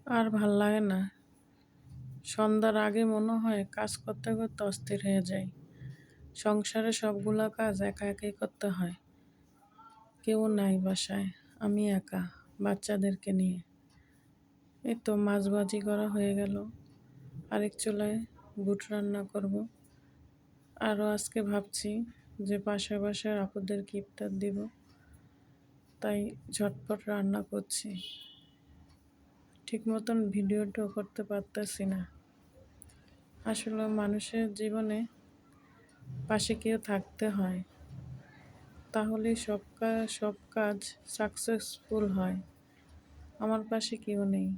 আর ভাল লাগে না। সন্ধ্যার আগে মনে হয় কাজ করতে করতে অস্থির হয়ে যাই। সংসারে সবগুলা কাজ একা একাই করতে হয়। কেউ নাই বাসায়, আমি একা বাচ্চাদেরকে নিয়ে। এই তো মাছ ভাজি করা হয়ে গেল, আরেক চুলায় বুট রান্না করব। আরও আজকে ভাবছি যে পাশের বাসার আপুদেরকে ইফতার দিব, তাই ঝটপট রান্না করছি। ঠিক মতন ভিডিওটাও করতে পারতেছি না। আসলে মানুষের জীবনে পাশে কেউ থাকতে হয়, তাহলেই সব কাজ সাকসেসফুল হয়। আমার পাশে কেউ নেই,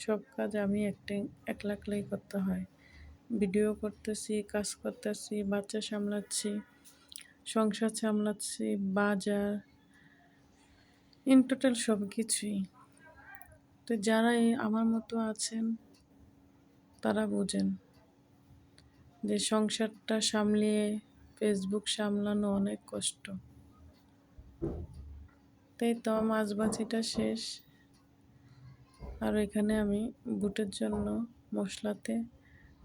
সব কাজ আমি একলা একলাই করতে হয়। ভিডিও করতেছি, কাজ করতেছি, বাচ্চা সামলাচ্ছি, সংসার সামলাচ্ছি, বাজার, ইন টোটাল সব কিছুই। তো যারা আমার মতো আছেন তারা বোঝেন যে সংসারটা সামলিয়ে ফেসবুক সামলানো অনেক কষ্ট। তাই তো মাছ ভাজিটা শেষ, আর এখানে আমি বুটের জন্য মশলাতে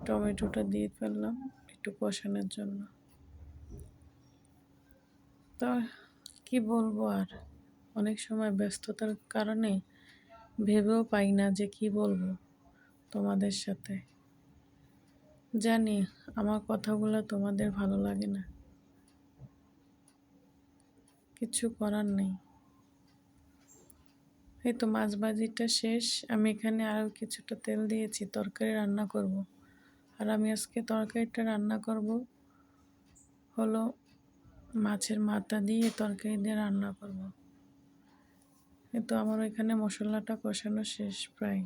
টমেটোটা দিয়ে ফেললাম একটু কষানোর জন্য। তো কি বলবো আর, অনেক সময় ব্যস্ততার কারণে ভেবেও পাই না যে কি বলবো তোমাদের সাথে। জানি আমার কথাগুলো তোমাদের ভালো লাগে না, কিছু করার নেই। এই তো মাছ ভাজিটা শেষ, আমি এখানে আরও কিছুটা তেল দিয়েছি, তরকারি রান্না করব। আর আমি আজকে তরকারিটা রান্না করব হলো মাছের মাথা দিয়ে তরকারি দিয়ে রান্না করব। এই তো আমার এখানে মশলাটা কষানো শেষ প্রায়।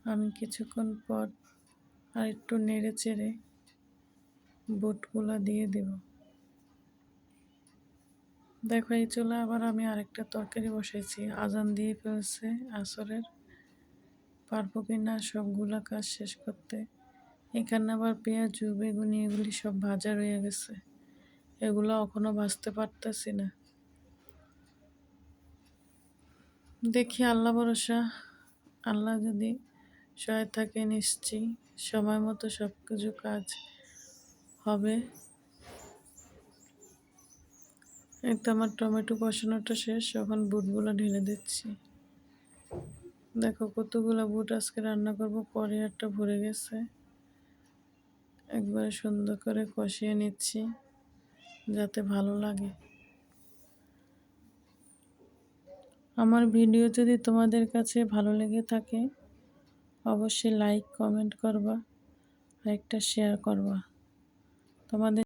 আমি কিছুক্ষণ পর আর একটু নেড়ে চেড়ে বুটগুলো দিয়ে দেব। দেখো এই চুলা আবার আমি আরেকটা তরকারি বসাইছি, আজান দিয়ে ফেলছে আসরের। পারবো কি না সবগুলা কাজ শেষ করতে। এখানে আবার পেঁয়াজ বেগুনি এগুলি সব ভাজা রয়ে গেছে, এগুলো এখনো ভাজতে পারতেছি না। দেখি আল্লাহ ভরসা, আল্লাহ যদি সহায় থাকে নিশ্চয়ই সময় মতো সব কিছু কাজ হবে। এই তো আমার টমেটো কষানোটা শেষ, এখন বুটগুলো ঢেলে দিচ্ছি। দেখো কতগুলো বুট আজকে রান্না করব, পরে একটা ভরে গেছে। একবারে সুন্দর করে কষিয়ে নিচ্ছি যাতে ভালো লাগে। আমার ভিডিও যদি তোমাদের কাছে ভালো লেগে থাকে অবশ্যই লাইক কমেন্ট করবা আর একটা শেয়ার করবা। তোমাদের